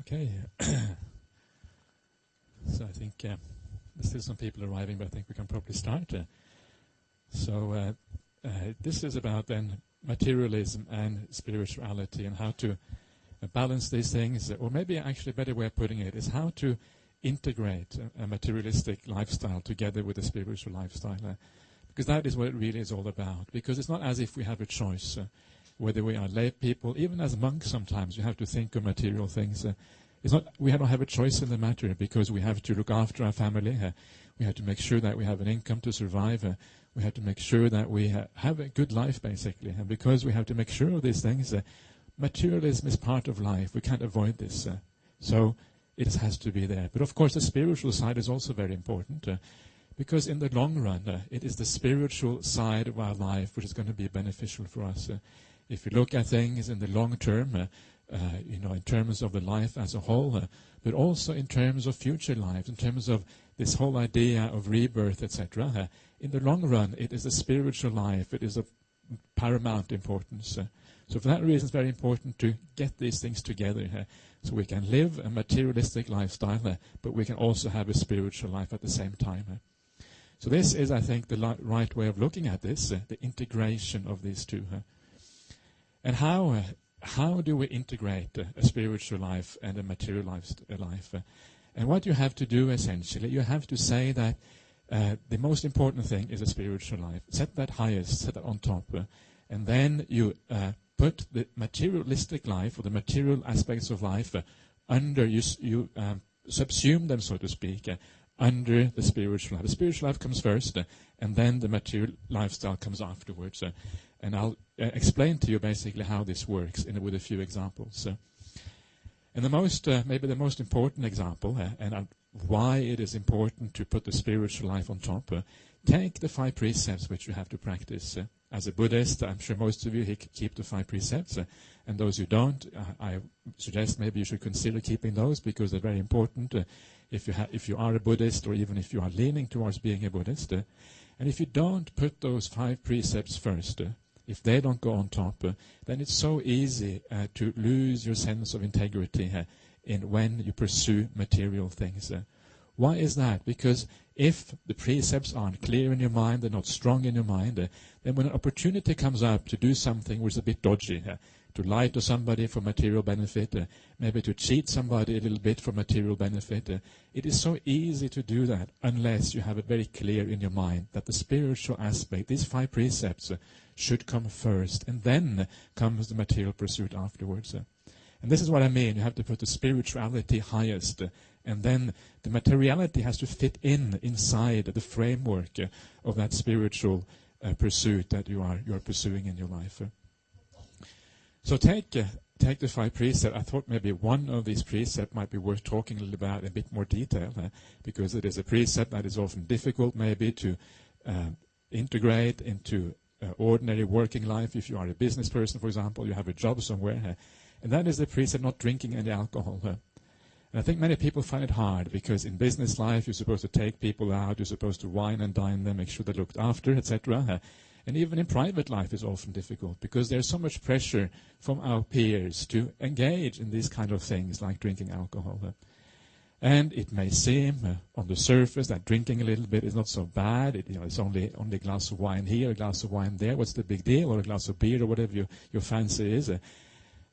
Okay. So I think there's still some people arriving, but I think we can probably start. This is about then materialism and spirituality and how to balance these things, or maybe actually a better way of putting it is how to integrate a materialistic lifestyle together with a spiritual lifestyle. Because that is what it really is all about. Because it's not as if we have a choice, whether we are lay people, even as monks sometimes you have to think of material things. It's not, we don't have a choice in the matter because we have to look after our family. We have to make sure that we have an income to survive. We have to make sure that we have a good life, basically. And because we have to make sure of these things, materialism is part of life. We can't avoid this. So it has to be there. But of course, the spiritual side is also very important. Because in the long run, it is the spiritual side of our life which is going to be beneficial for us. If you look at things in the long term, in terms of the life as a whole, but also in terms of future lives, in terms of this whole idea of rebirth, etc. In the long run, it is a spiritual life. It is of paramount importance. So for that reason, it's very important to get these things together so we can live a materialistic lifestyle, but we can also have a spiritual life at the same time. So this is, I think, the right way of looking at this, the integration of these two. And how do we integrate a spiritual life and a material life? And what you have to do, essentially, you have to say that the most important thing is a spiritual life. Set that highest, set that on top. And then you put the materialistic life, or the material aspects of life, under, you subsume them, so to speak, under the spiritual life. The spiritual life comes first, and then the material lifestyle comes afterwards. And I'll explain to you basically how this works with a few examples. And maybe the most important example, and why it is important to put the spiritual life on top, take the 5 precepts which you have to practice. As a Buddhist, I'm sure most of you keep the 5 precepts, and those who don't, I suggest maybe you should consider keeping those because they're very important if you are a Buddhist, or even if you are leaning towards being a Buddhist. And if you don't put those 5 precepts first, if they don't go on top, then it's so easy to lose your sense of integrity when you pursue material things. Why is that? Because if the precepts aren't clear in your mind, they're not strong in your mind, then when an opportunity comes up to do something which is a bit dodgy, to lie to somebody for material benefit, maybe to cheat somebody a little bit for material benefit, it is so easy to do that unless you have it very clear in your mind that the spiritual aspect, these 5 precepts, should come first, and then comes the material pursuit afterwards. And this is what I mean. You have to put the spirituality highest, and then the materiality has to fit inside the framework of that spiritual pursuit that you are pursuing in your life. So take the 5 precepts. I thought maybe one of these precepts might be worth talking a little about in a bit more detail, because it is a precept that is often difficult maybe to integrate into ordinary working life. If you are a business person, for example, you have a job somewhere, and that is the precept not drinking any alcohol. And I think many people find it hard because in business life you're supposed to take people out, you're supposed to wine and dine them, make sure they're looked after, etc. And even in private life it's often difficult because there's so much pressure from our peers to engage in these kind of things like drinking alcohol. And it may seem on the surface that drinking a little bit is not so bad. It's only a glass of wine here, a glass of wine there. What's the big deal? Or a glass of beer or whatever your fancy is.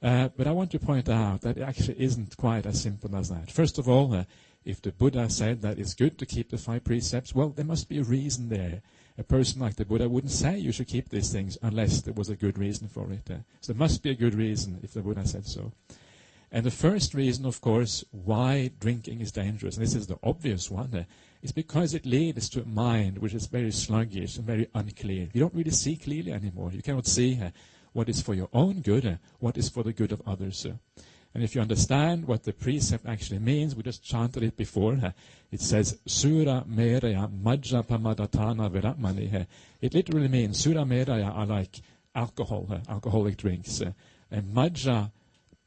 But I want to point out that it actually isn't quite as simple as that. First of all, if the Buddha said that it's good to keep the 5 precepts, well, there must be a reason there. A person like the Buddha wouldn't say you should keep these things unless there was a good reason for it. So there must be a good reason if the Buddha said so. And the first reason, of course, why drinking is dangerous, and this is the obvious one, is because it leads to a mind which is very sluggish and very unclear. You don't really see clearly anymore. You cannot see what is for your own good, what is for the good of others. And if you understand what the precept actually means, we just chanted it before. It says, Sura Meraya Majja Pamadatana Viratmani. It literally means Sura Meraya are like alcohol, alcoholic drinks. And Majja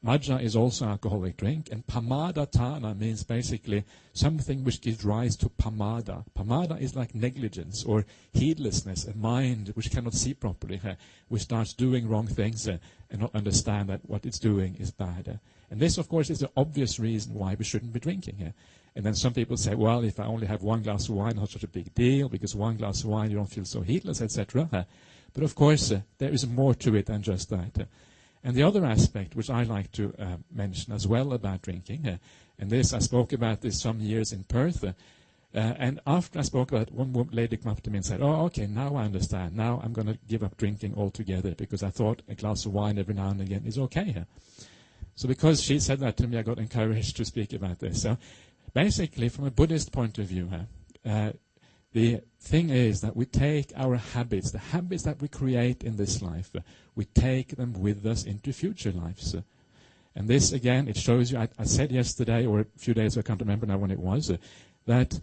Majja is also alcoholic drink, and pamadatana means basically something which gives rise to pamada. Pamada is like negligence or heedlessness, a mind which cannot see properly, which starts doing wrong things and not understand that what it's doing is bad. And this, of course, is the obvious reason why we shouldn't be drinking. And then some people say, well, if I only have one glass of wine, not such a big deal, because one glass of wine you don't feel so heedless, etc. But of course, there is more to it than just that. And the other aspect, which I like to mention as well about drinking, and this, I spoke about this some years in Perth, and after I spoke about it, one lady came up to me and said, oh, okay, now I understand. Now I'm going to give up drinking altogether, because I thought a glass of wine every now and again is okay. So because she said that to me, I got encouraged to speak about this. So basically, from a Buddhist point of view, the thing is that we take our habits, the habits that we create in this life, we take them with us into future lives. And this, again, it shows you, I said yesterday, or a few days ago, I can't remember now when it was, that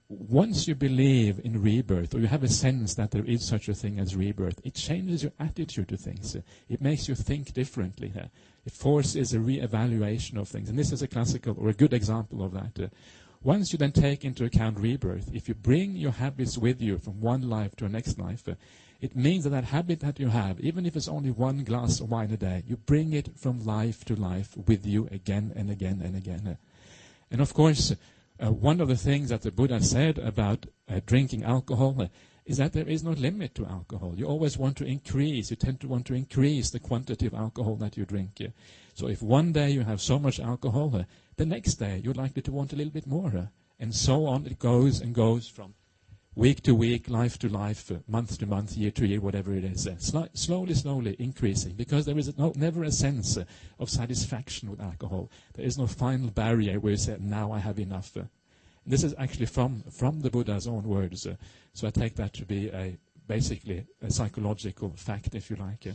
once you believe in rebirth, or you have a sense that there is such a thing as rebirth, it changes your attitude to things. It makes you think differently. It forces a re-evaluation of things. And this is a classical, or a good example of that. Once you then take into account rebirth, if you bring your habits with you from one life to the next life, it means that that habit that you have, even if it's only one glass of wine a day, you bring it from life to life with you again and again and again. And of course, one of the things that the Buddha said about drinking alcohol is that there is no limit to alcohol. You always want to increase, you tend to want to increase the quantity of alcohol that you drink. So if one day you have so much alcohol, the next day you're likely to want a little bit more. And so on it goes and goes from week to week, life to life, month to month, year to year, whatever it is. Slowly increasing, because there is never a sense of satisfaction with alcohol. There is no final barrier where you say, now I have enough. This is actually from the Buddha's own words. So I take that to be basically a psychological fact, if you like.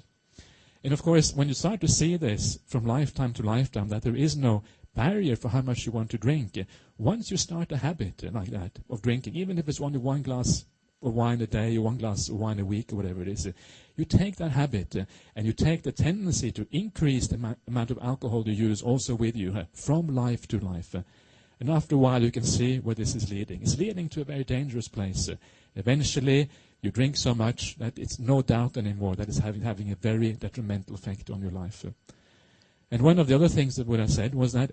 And of course, when you start to see this from lifetime to lifetime, that there is no barrier for how much you want to drink, once you start a habit like that of drinking, even if it's only one glass of wine a day or one glass of wine a week or whatever it is, you take that habit and you take the tendency to increase the amount of alcohol you use also with you from life to life. And after a while you can see where this is leading. It's leading to a very dangerous place. Eventually you drink so much that it's no doubt anymore that it's having a very detrimental effect on your life. And one of the other things that Buddha said was that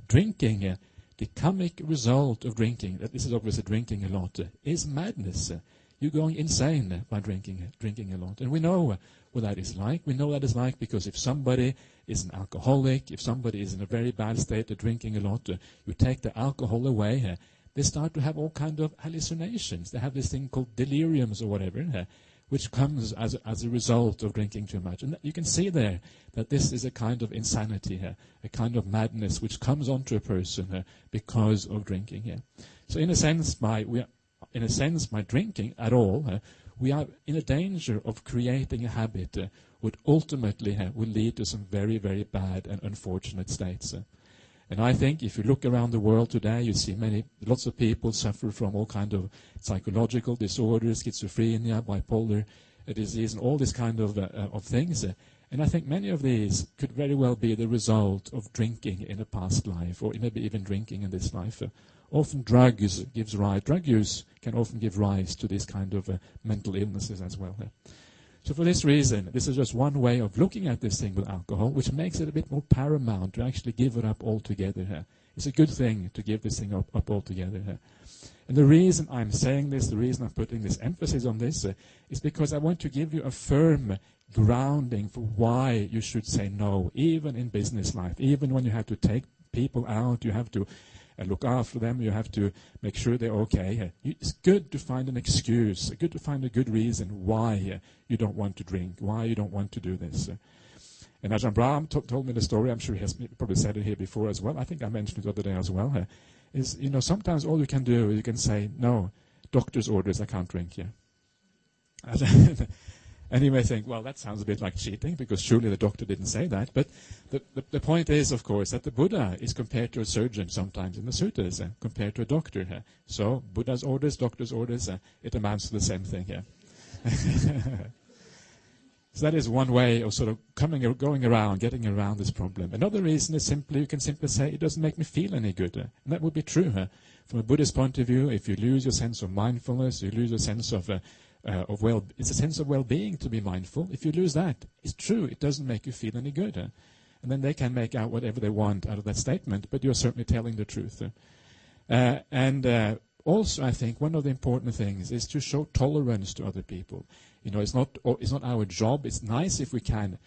drinking, the comic result of drinking, that this is obviously drinking a lot, is madness. You're going insane by drinking a lot. And we know what that is like. We know that is like because if somebody is an alcoholic, if somebody is in a very bad state of drinking a lot, you take the alcohol away, they start to have all kind of hallucinations. They have this thing called deliriums or whatever, which comes as a result of drinking too much. And you can see there that this is a kind of insanity here, a kind of madness which comes onto a person because of drinking here. So in a sense, by drinking at all, we are in a danger of creating a habit which ultimately will lead to some very, very bad and unfortunate states. And I think if you look around the world today, you see lots of people suffer from all kind of psychological disorders, schizophrenia, bipolar disease, and all this kind of things. And I think many of these could very well be the result of drinking in a past life, or maybe even drinking in this life. Often drug use can often give rise to this kind of mental illnesses as well. So for this reason, this is just one way of looking at this thing with alcohol, which makes it a bit more paramount to actually give it up altogether. It's a good thing to give this thing up altogether. And the reason I'm saying this, the reason I'm putting this emphasis on this, is because I want to give you a firm grounding for why you should say no, even in business life, even when you have to take people out, you have to look after them, you have to make sure they're okay. It's good to find an excuse, good to find a good reason why you don't want to drink, why you don't want to do this. And Ajahn Brahm told me the story, I'm sure he has probably said it here before as well, I think I mentioned it the other day as well, is, sometimes all you can do is you can say, no, doctor's orders, I can't drink here. And you may think, well, that sounds a bit like cheating, because surely the doctor didn't say that. But the point is, of course, that the Buddha is compared to a surgeon sometimes in the suttas, compared to a doctor. So Buddha's orders, doctor's orders, it amounts to the same thing here. So that is one way of sort of going around, getting around this problem. Another reason is simply, you can simply say, it doesn't make me feel any good. And that would be true. From a Buddhist point of view, if you lose your sense of mindfulness, you lose your sense of it's a sense of well-being to be mindful. If you lose that, it's true, it doesn't make you feel any good. And then they can make out whatever they want out of that statement, but you're certainly telling the truth. Also, I think one of the important things is to show tolerance to other people. It's not our job. It's nice if we can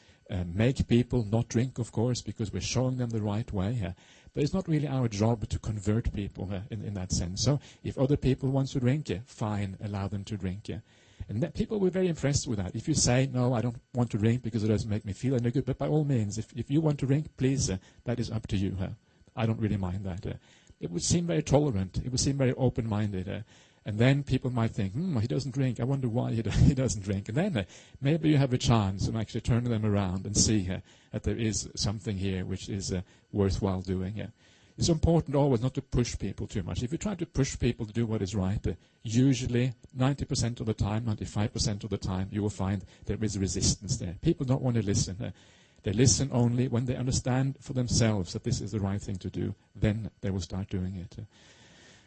make people not drink, of course, because we're showing them the right way. But it's not really our job to convert people in that sense. So if other people want to drink, fine, allow them to drink. And that people were very impressed with that. If you say, no, I don't want to drink because it doesn't make me feel any good, but by all means, if you want to drink, please, that is up to you. I don't really mind that. It would seem very tolerant. It would seem very open-minded. And then people might think, he doesn't drink. I wonder why he doesn't drink. And then maybe you have a chance of actually turning them around and see that there is something here which is worthwhile doing. It's important always not to push people too much. If you try to push people to do what is right, usually 90% of the time, 95% of the time, you will find there is resistance there. People don't want to listen. They listen only when they understand for themselves that this is the right thing to do. Then they will start doing it.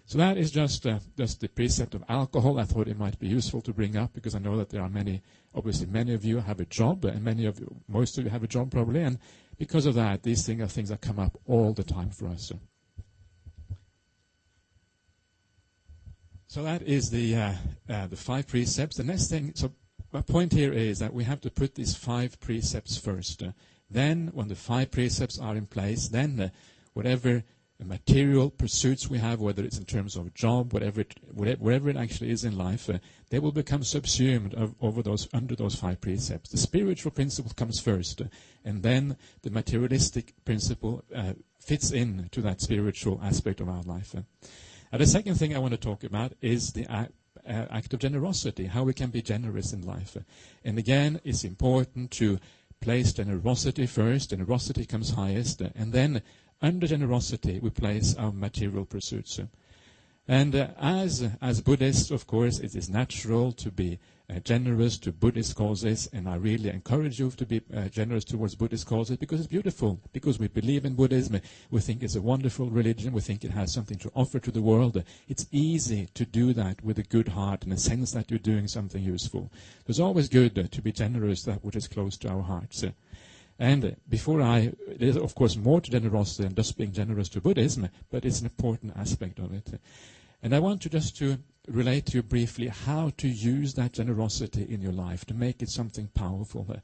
So that is just the precept of alcohol. I thought it might be useful to bring up because I know that there are many of you have a job, and most of you have a job probably, and because of that, these things are things that come up all the time for us. So that is the 5 precepts. The next thing, so my point here is that we have to put these 5 precepts first. Then, when the 5 precepts are in place, then whatever material pursuits we have, whether it's in terms of job, whatever it actually is in life, they will become subsumed under those 5 precepts. The spiritual principle comes first, and then the materialistic principle fits in to that spiritual aspect of our life. The second thing I want to talk about is the act of generosity, how we can be generous in life. And again, it's important to place generosity first. Generosity comes highest, and then under generosity, we place our material pursuits. And as Buddhists, of course, it is natural to be generous to Buddhist causes, and I really encourage you to be generous towards Buddhist causes because it's beautiful, because we believe in Buddhism, we think it's a wonderful religion, we think it has something to offer to the world. It's easy to do that with a good heart and a sense that you're doing something useful. It's always good to be generous to that which is close to our hearts. And there's of course more to generosity than just being generous to Buddhism, but it's an important aspect of it. And I want to relate to you briefly how to use that generosity in your life to make it something powerful.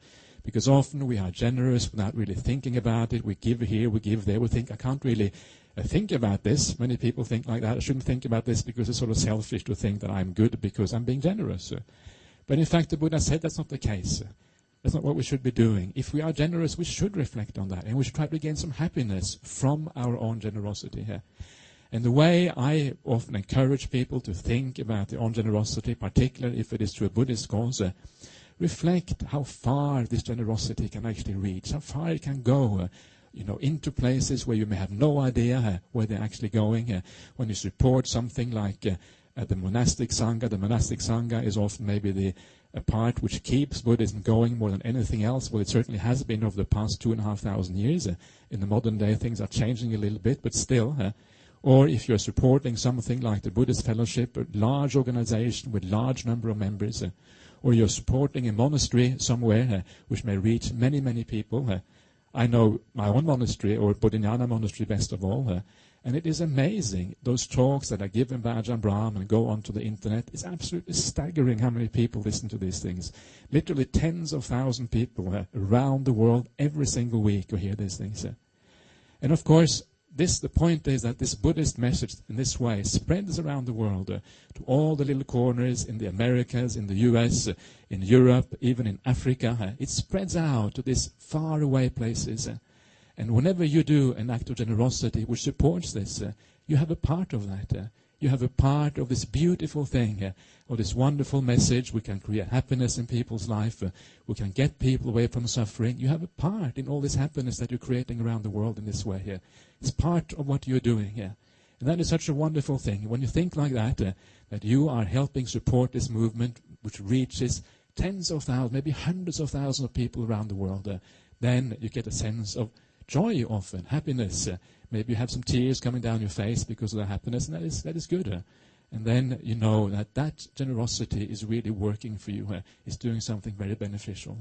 Because often we are generous without really thinking about it. We give here, we give there. We think, I can't really think about this. Many people think like that. I shouldn't think about this because it's sort of selfish to think that I'm good because I'm being generous. But in fact, the Buddha said that's not the case. That's not what we should be doing. If we are generous, we should reflect on that. And we should try to gain some happiness from our own generosity here. And the way I often encourage people to think about their own generosity, particularly if it is to a Buddhist cause, reflect how far this generosity can actually reach, how far it can go, into places where you may have no idea where they're actually going. When you support something like the monastic sangha is often maybe the part which keeps Buddhism going more than anything else. Well, it certainly has been over the past 2,500 years. In the modern day, things are changing a little bit, but still. Or if you're supporting something like the Buddhist Fellowship, a large organization with large number of members, or you're supporting a monastery somewhere which may reach many, many people. I know my own monastery, or Bodhinyana monastery best of all, and it is amazing. Those talks that are given by Ajahn Brahm and go onto the internet, it's absolutely staggering how many people listen to these things. Literally tens of thousands of people around the world every single week who hear these things. And of course, the point is that this Buddhist message in this way spreads around the world to all the little corners in the Americas, in the US, in Europe, even in Africa. It spreads out to these faraway places. And whenever you do an act of generosity which supports this, you have a part of that. You have a part of this beautiful thing, of this wonderful message. We can create happiness in people's life. We can get people away from suffering. You have a part in all this happiness that you're creating around the world in this way here. It's part of what you're doing here. And that is such a wonderful thing. When you think like that, that you are helping support this movement which reaches tens of thousands, maybe hundreds of thousands of people around the world, then you get a sense of joy often, happiness. Maybe you have some tears coming down your face because of the happiness, and that is good. And then you know that generosity is really working for you, is doing something very beneficial.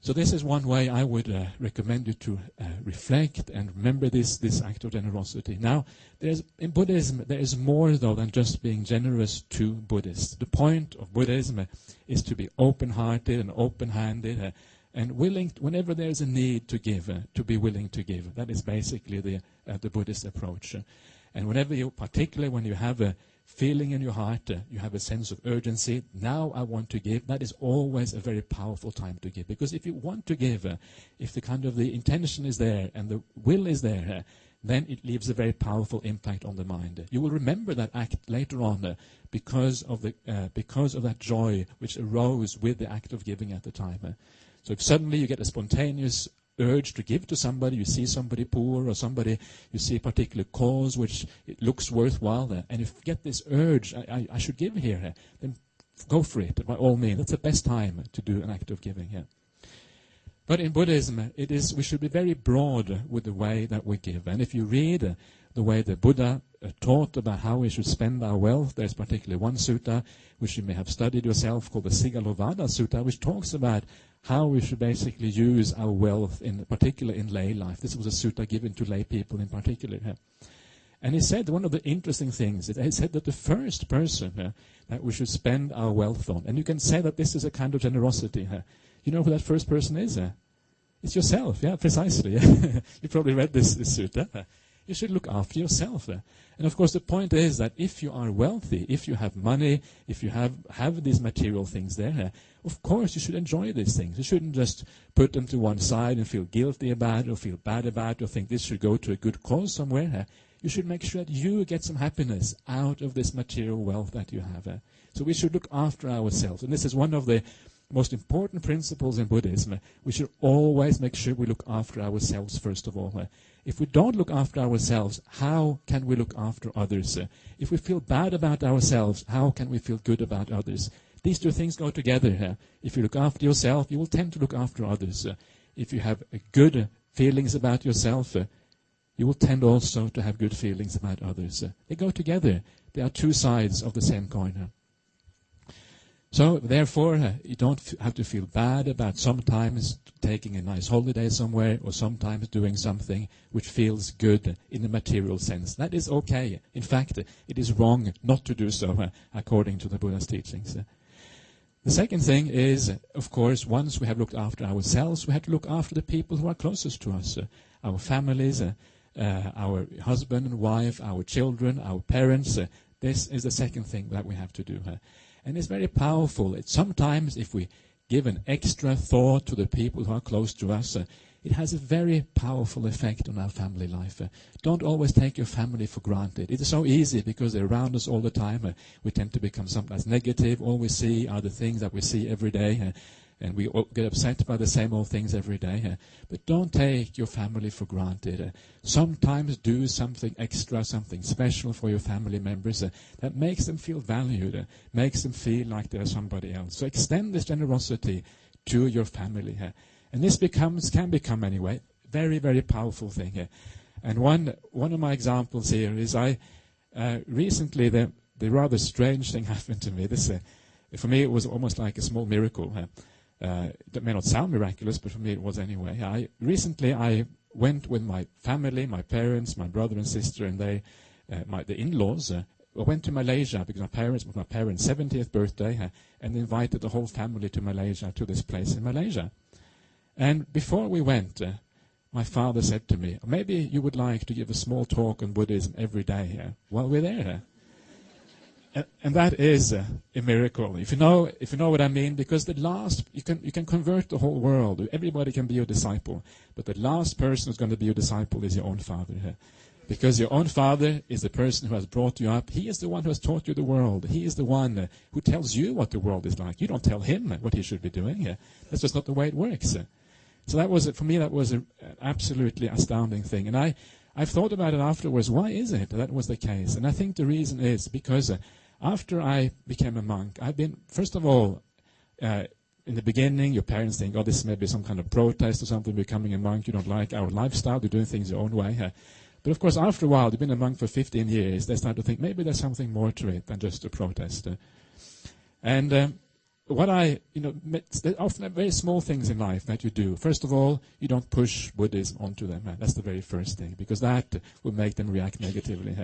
So this is one way I would recommend you to reflect and remember this act of generosity. Now, in Buddhism, there is more, though, than just being generous to Buddhists. The point of Buddhism is to be open-hearted and open-handed and willing, whenever there is a need to give, to be willing to give. That is basically the Buddhist approach. And particularly when you have a feeling in your heart, you have a sense of urgency, now I want to give, that is always a very powerful time to give. Because if you want to give, if the intention is there and the will is there, then it leaves a very powerful impact on the mind. You will remember that act later on because of that joy which arose with the act of giving at the time. So if suddenly you get a spontaneous urge to give to somebody, you see somebody poor or somebody, you see a particular cause which it looks worthwhile, and if you get this urge, I should give here, then go for it, by all means. That's the best time to do an act of giving here. But in Buddhism, we should be very broad with the way that we give. And if you read the way the Buddha taught about how we should spend our wealth, there's particularly one sutta, which you may have studied yourself, called the Sigalovada Sutta, which talks about how we should basically use our wealth, in particular in lay life. This was a sutta given to lay people in particular. And he said, one of the interesting things, he said that the first person that we should spend our wealth on, and you can say that this is a kind of generosity. You know who that first person is? It's yourself, yeah, precisely. You probably read this sutta. You should look after yourself. And of course the point is that if you are wealthy, if you have money, if you have these material things there, of course you should enjoy these things. You shouldn't just put them to one side and feel guilty about it or feel bad about it or think this should go to a good cause somewhere. You should make sure that you get some happiness out of this material wealth that you have. So we should look after ourselves. And this is one of the most important principles in Buddhism. We should always make sure we look after ourselves first of all. If we don't look after ourselves, how can we look after others? If we feel bad about ourselves, how can we feel good about others? These two things go together. If you look after yourself, you will tend to look after others. If you have good feelings about yourself, you will tend also to have good feelings about others. They go together. They are two sides of the same coin. So, therefore, you don't have to feel bad about sometimes taking a nice holiday somewhere or sometimes doing something which feels good in the material sense. That is okay. In fact, it is wrong not to do so, according to the Buddha's teachings. The second thing is, of course, once we have looked after ourselves, we have to look after the people who are closest to us, our families, our husband and wife, our children, our parents. This is the second thing that we have to do. And it's very powerful. Sometimes if we give an extra thought to the people who are close to us, it has a very powerful effect on our family life. Don't always take your family for granted. It is so easy because they're around us all the time. We tend to become sometimes negative. All we see are the things that we see every day. And we get upset by the same old things every day. But don't take your family for granted. Sometimes do something extra, something special for your family members that makes them feel valued, makes them feel like they're somebody else. So extend this generosity to your family. And this can become anyway, very, very powerful thing. And one of my examples here is recently the rather strange thing happened to me. For me it was almost like a small miracle. That may not sound miraculous, but for me it was anyway. Recently I went with my family, my parents, my brother and sister, and the in-laws. I went to Malaysia because it was my parents' 70th birthday, and invited the whole family to Malaysia, to this place in Malaysia. And before we went, my father said to me, maybe you would like to give a small talk on Buddhism every day while we're there. And that is a miracle, if you know what I mean, because you can convert the whole world. Everybody can be your disciple, but the last person who's going to be your disciple is your own father, because your own father is the person who has brought you up. He is the one who has taught you the world. He is the one who tells you what the world is like. You don't tell him what he should be doing. That's just not the way it works. So for me that was an absolutely astounding thing, and I've thought about it afterwards. Why is it that was the case? And I think the reason is because after I became a monk, first of all, in the beginning, your parents think, oh, this may be some kind of protest or something, becoming a monk, you don't like our lifestyle, you're doing things your own way. But of course, after a while, you've been a monk for 15 years, they start to think maybe there's something more to it than just a protest. There are often very small things in life that you do. First of all, you don't push Buddhism onto them. That's the very first thing, because that will make them react negatively.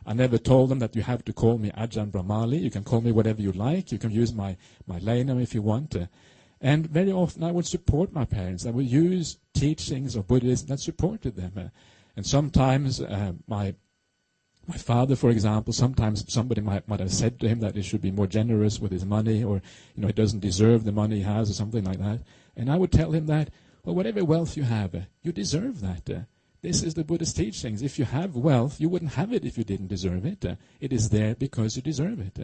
I never told them that you have to call me Ajahn Brahmali. You can call me whatever you like. You can use my lay name if you want. And very often I would support my parents. I would use teachings of Buddhism that supported them. And sometimes my father, for example, sometimes somebody might have said to him that he should be more generous with his money, or he doesn't deserve the money he has, or something like that. And I would tell him that, well, whatever wealth you have, you deserve that. This is the Buddhist teachings. If you have wealth, you wouldn't have it if you didn't deserve it. It is there because you deserve it.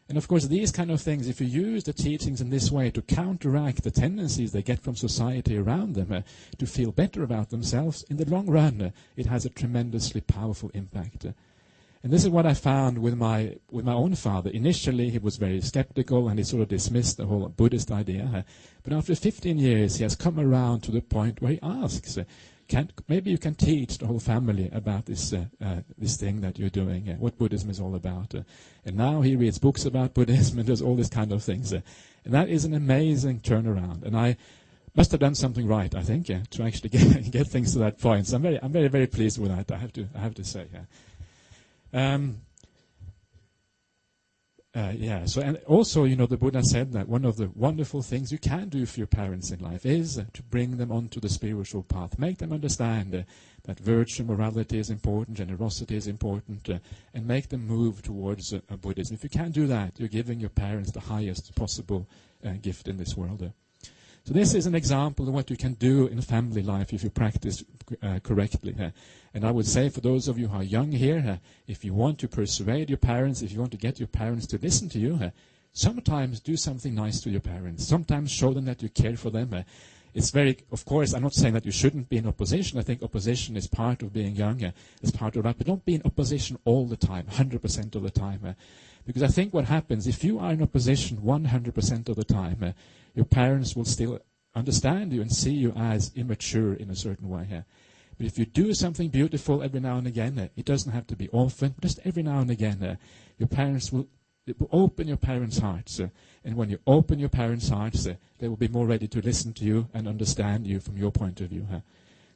And of course, these kind of things, if you use the teachings in this way to counteract the tendencies they get from society around them to feel better about themselves, in the long run, it has a tremendously powerful impact. And this is what I found with my own father. Initially, he was very skeptical and he sort of dismissed the whole Buddhist idea. But after 15 years, he has come around to the point where he asks, maybe you can teach the whole family about this thing that you're doing, what Buddhism is all about. And now he reads books about Buddhism and does all these kind of things. And that is an amazing turnaround. And I must have done something right, I think, to actually get things to that point. So I'm very, very pleased with that, I have to say. So and also, the Buddha said that one of the wonderful things you can do for your parents in life is to bring them onto the spiritual path. Make them understand that virtue, morality is important, generosity is important, and make them move towards Buddhism. If you can do that, you're giving your parents the highest possible gift in this world. So this is an example of what you can do in family life if you practice correctly. And I would say for those of you who are young here, if you want to persuade your parents, if you want to get your parents to listen to you, sometimes do something nice to your parents. Sometimes show them that you care for them. It's of course, I'm not saying that you shouldn't be in opposition. I think opposition is part of being young, is part of that. But don't be in opposition all the time, 100% of the time. Because I think what happens, if you are in opposition 100% of the time, your parents will still understand you and see you as immature in a certain way. But if you do something beautiful every now and again, it doesn't have to be often, just every now and again, your parents will open your parents' hearts. And when you open your parents' hearts, they will be more ready to listen to you and understand you from your point of view.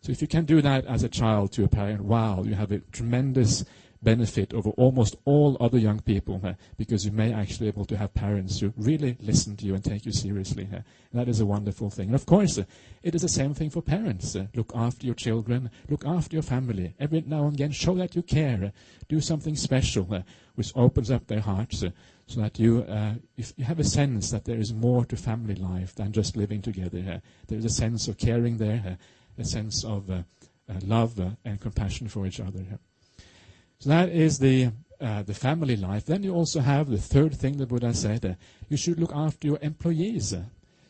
So if you can do that as a child to a parent, wow, you have a tremendous benefit over almost all other young people, because you may actually be able to have parents who really listen to you and take you seriously. That is a wonderful thing. And of course, it is the same thing for parents. Look after your children, look after your family. Every now and again, show that you care. Do something special, which opens up their hearts, so that you have a sense that there is more to family life than just living together. There is a sense of caring there, a sense of love and compassion for each other. So that is the family life. Then you also have the third thing the Buddha said. You should look after your employees.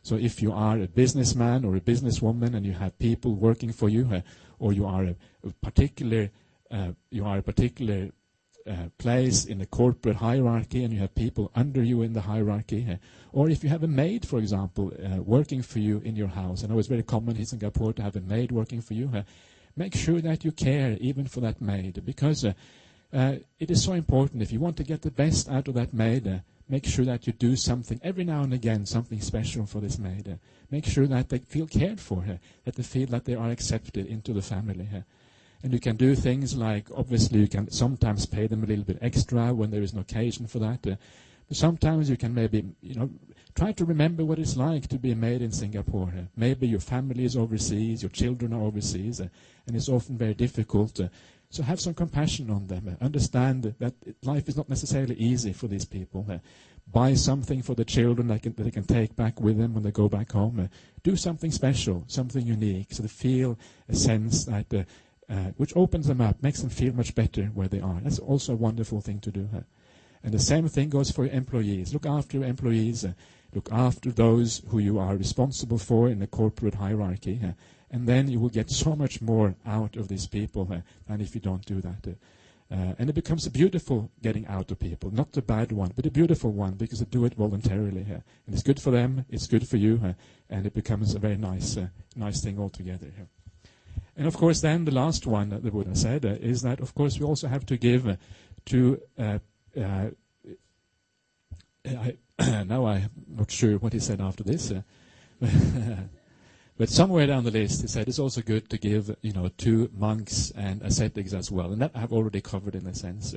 So if you are a businessman or a businesswoman and you have people working for you, or you are a particular place in the corporate hierarchy and you have people under you in the hierarchy, or if you have a maid, for example, working for you in your house. I know it's very common in Singapore to have a maid working for you. Make sure that you care even for that maid, because it is so important. If you want to get the best out of that maid, make sure that you do something every now and again, something special for this maid. Make sure that they feel cared for, that they feel that they are accepted into the family. And you can do things like, obviously you can sometimes pay them a little bit extra when there is an occasion for that. But sometimes you can maybe, try to remember what it's like to be a maid in Singapore. Maybe your family is overseas, your children are overseas, and it's often very difficult. So have some compassion on them. Understand that life is not necessarily easy for these people. Buy something for the children that they can take back with them when they go back home. Do something special, something unique, so they feel a sense that which opens them up, makes them feel much better where they are. That's also a wonderful thing to do. And the same thing goes for your employees. Look after your employees. Look after those who you are responsible for in the corporate hierarchy. And then you will get so much more out of these people than if you don't do that. And it becomes a beautiful getting out of people, not a bad one, but a beautiful one, because they do it voluntarily here. And it's good for them, it's good for you, and it becomes a very nice thing altogether here. And of course then the last one that the Buddha said is that of course we also have to give to now I'm not sure what he said after this. But somewhere down the list he said it's also good to give, to monks and ascetics as well. And that I've already covered in a sense.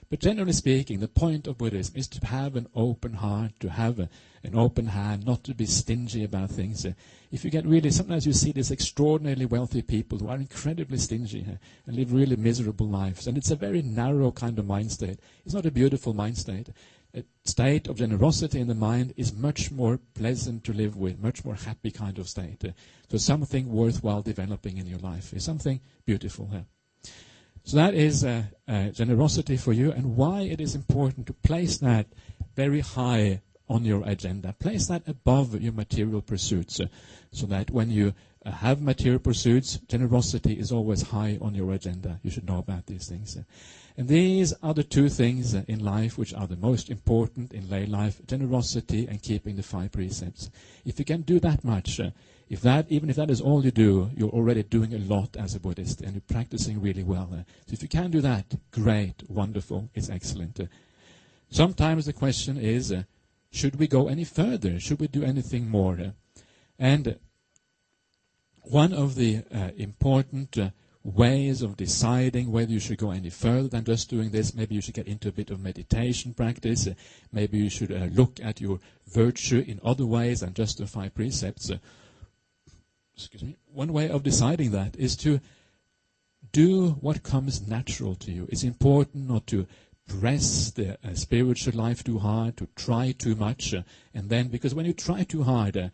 But generally speaking, the point of Buddhism is to have an open heart, to have an open hand, not to be stingy about things. If you get really, sometimes you see these extraordinarily wealthy people who are incredibly stingy and live really miserable lives. And it's a very narrow kind of mind state. It's not a beautiful mind state. A state of generosity in the mind is much more pleasant to live with, much more happy kind of state. So something worthwhile developing in your life is something beautiful. So that is generosity for you, and why it is important to place that very high on your agenda. Place that above your material pursuits, so that when you have material pursuits, generosity is always high on your agenda. You should know about these things. And these are the two things in life which are the most important in lay life: generosity and keeping the 5 precepts. If you can do that much, even if that is all you do, you're already doing a lot as a Buddhist, and you're practicing really well. So if you can do that, great, wonderful, it's excellent. Sometimes the question is, should we go any further? Should we do anything more? And one of the important ways of deciding whether you should go any further than just doing this, maybe you should get into a bit of meditation practice, maybe you should look at your virtue in other ways than just the 5 precepts. One way of deciding that is to do what comes natural to you. It's important not to press the spiritual life too hard, to try too much, and then, because when you try too hard,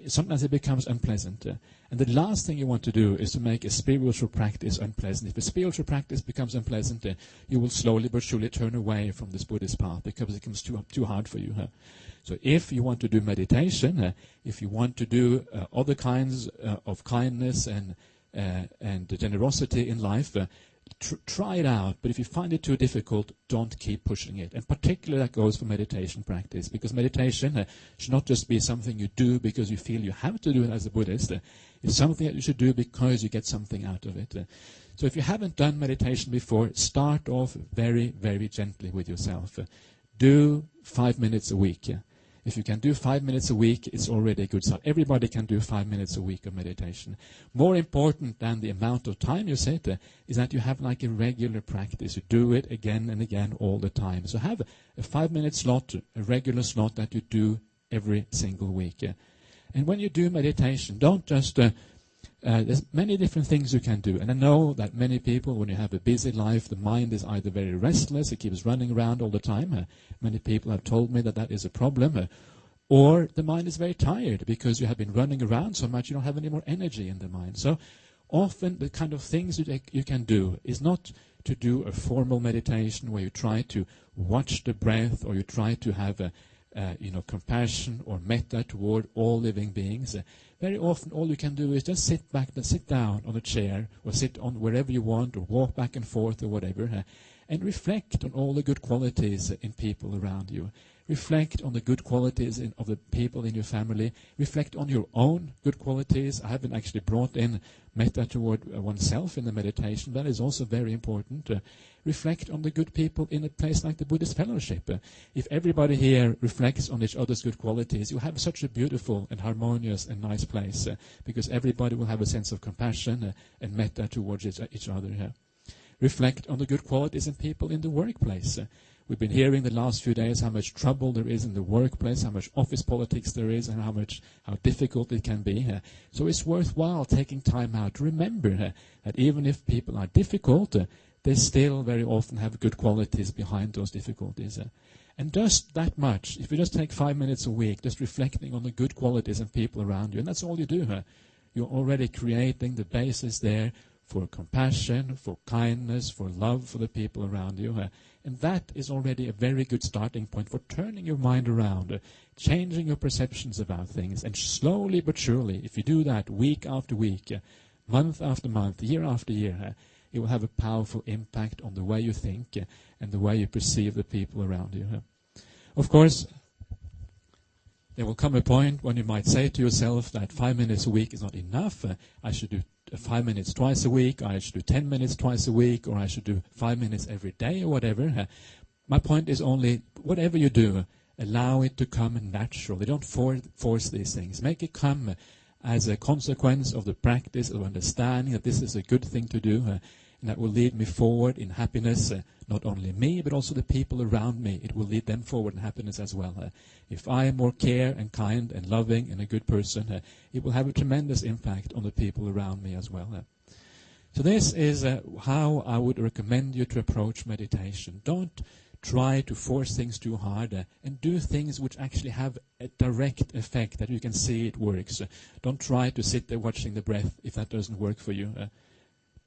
sometimes it becomes unpleasant. And the last thing you want to do is to make a spiritual practice unpleasant. If a spiritual practice becomes unpleasant, you will slowly but surely turn away from this Buddhist path because it becomes too hard for you. So if you want to do meditation, if you want to do other kinds of kindness and generosity in life, try it out. But if you find it too difficult, don't keep pushing it. And particularly that goes for meditation practice, because meditation should not just be something you do because you feel you have to do it as a Buddhist. It's something that you should do because you get something out of it. So if you haven't done meditation before, start off very, very gently with yourself. Do 5 minutes a week. If you can do 5 minutes a week, it's already a good start. Everybody can do 5 minutes a week of meditation. More important than the amount of time you sit is that you have like a regular practice. You do it again and again all the time. So have a 5-minute slot, a regular slot that you do every single week. And when you do meditation, don't just... there's many different things you can do. And I know that many people, when you have a busy life, the mind is either very restless, it keeps running around all the time. Many people have told me that that is a problem. Or the mind is very tired because you have been running around so much you don't have any more energy in the mind. So often the kind of things you can do is not to do a formal meditation where you try to watch the breath, or you try to have compassion or metta toward all living beings. Very often all you can do is just sit down on a chair, or sit on wherever you want, or walk back and forth or whatever, and reflect on all the good qualities in people around you. Reflect on the good qualities of the people in your family. Reflect on your own good qualities. I haven't actually brought in metta toward oneself in the meditation. That is also very important. Reflect on the good people in a place like the Buddhist fellowship. If everybody here reflects on each other's good qualities, you have such a beautiful and harmonious and nice place, because everybody will have a sense of compassion and metta towards each other. Reflect on the good qualities in people in the workplace. We've been hearing the last few days how much trouble there is in the workplace, how much office politics there is, and how difficult it can be. So it's worthwhile taking time out to remember that even if people are difficult, they still very often have good qualities behind those difficulties. And just that much, if you just take 5 minutes a week, just reflecting on the good qualities in people around you, and that's all you do, you're already creating the basis there for compassion, for kindness, for love for the people around you. And that is already a very good starting point for turning your mind around, changing your perceptions about things. And slowly but surely, if you do that week after week, month after month, year after year, it will have a powerful impact on the way you think and the way you perceive the people around you. Of course, there will come a point when you might say to yourself that 5 minutes a week is not enough. I should do 5 minutes twice a week, I should do 10 minutes twice a week, or I should do 5 minutes every day, or whatever. My point is only, whatever you do, allow it to come naturally. Don't force these things. Make it come as a consequence of the practice of understanding that this is a good thing to do, and that will lead me forward in happiness, not only me, but also the people around me. It will lead them forward in happiness as well. If I am more care and kind and loving and a good person, it will have a tremendous impact on the people around me as well. So this is how I would recommend you to approach meditation. Don't try to force things too hard, and do things which actually have a direct effect, that you can see it works. Don't try to sit there watching the breath if that doesn't work for you.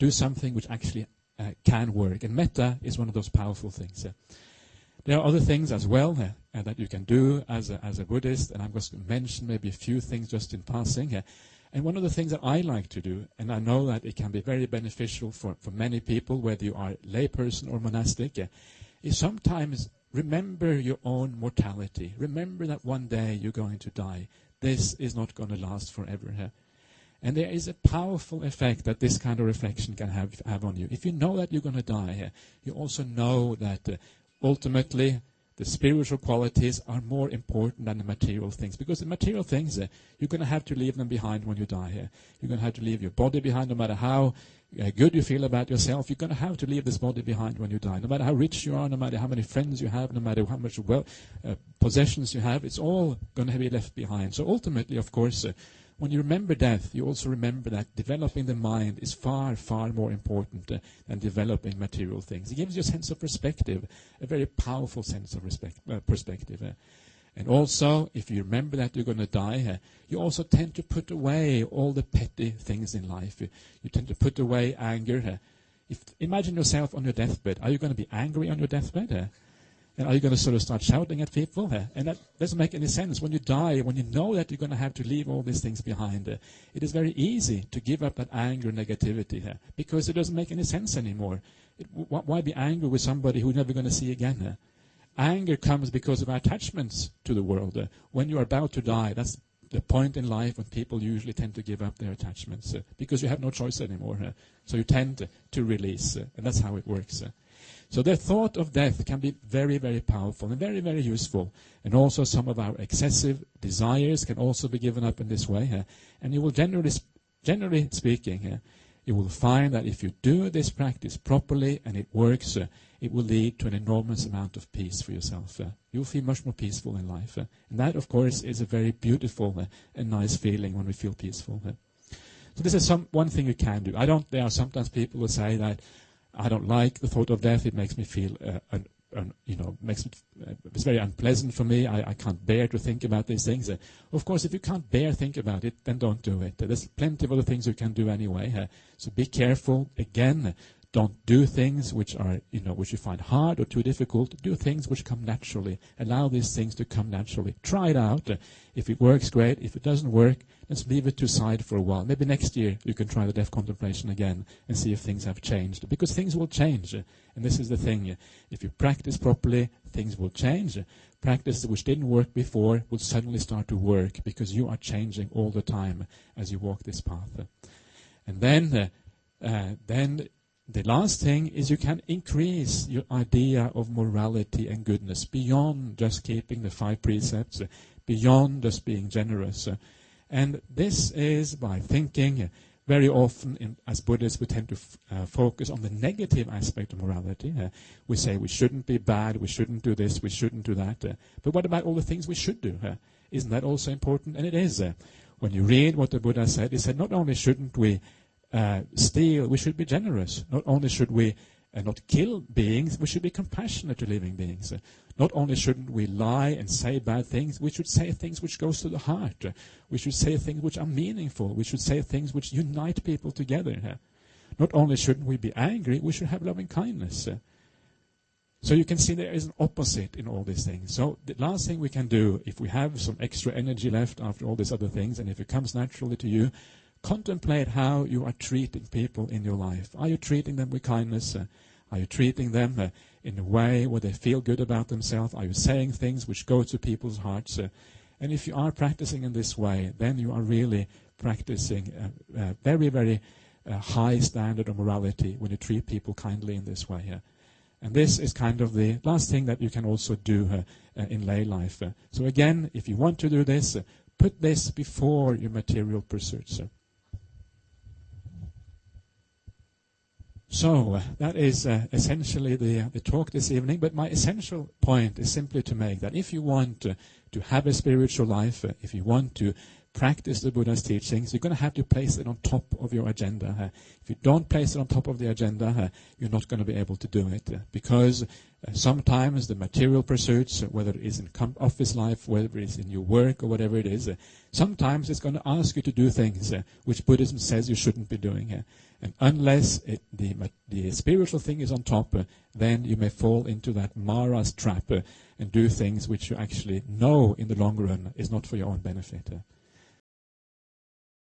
Do something which actually can work. And metta is one of those powerful things. There are other things as well that you can do as a Buddhist, and I'm just going to mention maybe a few things just in passing. And one of the things that I like to do, and I know that it can be very beneficial for many people, whether you are layperson or monastic, is sometimes remember your own mortality. Remember that one day you're going to die. This is not going to last forever. And there is a powerful effect that this kind of reflection can have on you. If you know that you're going to die, you also know that ultimately the spiritual qualities are more important than the material things. Because the material things, you're going to have to leave them behind when you die. You're going to have to leave your body behind, no matter how good you feel about yourself. You're going to have to leave this body behind when you die. No matter how rich you are, no matter how many friends you have, no matter how much possessions you have, it's all going to be left behind. So ultimately, of course, when you remember death, you also remember that developing the mind is far, far more important than developing material things. It gives you a sense of perspective, a very powerful sense of perspective. And also, if you remember that you're going to die, you also tend to put away all the petty things in life. You tend to put away anger. Imagine yourself on your deathbed. Are you going to be angry on your deathbed? And are you going to sort of start shouting at people? And that doesn't make any sense. When you die, when you know that you're going to have to leave all these things behind, it is very easy to give up that anger and negativity because it doesn't make any sense anymore. Why be angry with somebody who you're never going to see again? Anger comes because of our attachments to the world. When you are about to die, that's the point in life when people usually tend to give up their attachments because you have no choice anymore. So you tend to release, and that's how it works. So the thought of death can be very, very powerful and very, very useful. And also some of our excessive desires can also be given up in this way. And you will generally speaking, you will find that if you do this practice properly and it works, it will lead to an enormous amount of peace for yourself. You will feel much more peaceful in life. And that, of course, is a very beautiful and nice feeling when we feel peaceful. So this is one thing you can do. There are sometimes people who say that I don't like the thought of death. It makes me feel, it's very unpleasant for me. I can't bear to think about these things. Of course, if you can't bear to think about it, then don't do it. There's plenty of other things you can do anyway. So be careful. Again, don't do things which are, which you find hard or too difficult. Do things which come naturally. Allow these things to come naturally. Try it out. If it works, great. If it doesn't work, let's leave it to side for a while. Maybe next year you can try the death contemplation again and see if things have changed. Because things will change. And this is the thing. If you practice properly, things will change. Practice which didn't work before will suddenly start to work because you are changing all the time as you walk this path. And then the last thing is you can increase your idea of morality and goodness beyond just keeping the 5 precepts, beyond just being generous. And this is by thinking. Very often, as Buddhists, we tend to focus on the negative aspect of morality. We say we shouldn't be bad, we shouldn't do this, we shouldn't do that. But what about all the things we should do? Isn't that also important? And it is. When you read what the Buddha said, he said not only shouldn't we steal, we should be generous. Not only should we not kill beings, we should be compassionate to living beings. Not only shouldn't we lie and say bad things, we should say things which goes to the heart. We should say things which are meaningful. We should say things which unite people together. Not only shouldn't we be angry, we should have loving kindness. So you can see there is an opposite in all these things. So the last thing we can do, if we have some extra energy left after all these other things, and if it comes naturally to you, contemplate how you are treating people in your life. Are you treating them with kindness? Are you treating them in a way where they feel good about themselves? Are you saying things which go to people's hearts? And if you are practicing in this way, then you are really practicing a very, very high standard of morality when you treat people kindly in this way. And this is kind of the last thing that you can also do in lay life. So again, if you want to do this, put this before your material pursuits. So that is essentially the talk this evening. But my essential point is simply to make that if you want to have a spiritual life, if you want to practice the Buddha's teachings, you're going to have to place it on top of your agenda. If you don't place it on top of the agenda, you're not going to be able to do it. Because sometimes the material pursuits, whether it is in office life, whether it is in your work or whatever it is, sometimes it's going to ask you to do things which Buddhism says you shouldn't be doing. And unless the spiritual thing is on top, then you may fall into that Mara's trap and do things which you actually know in the long run is not for your own benefit.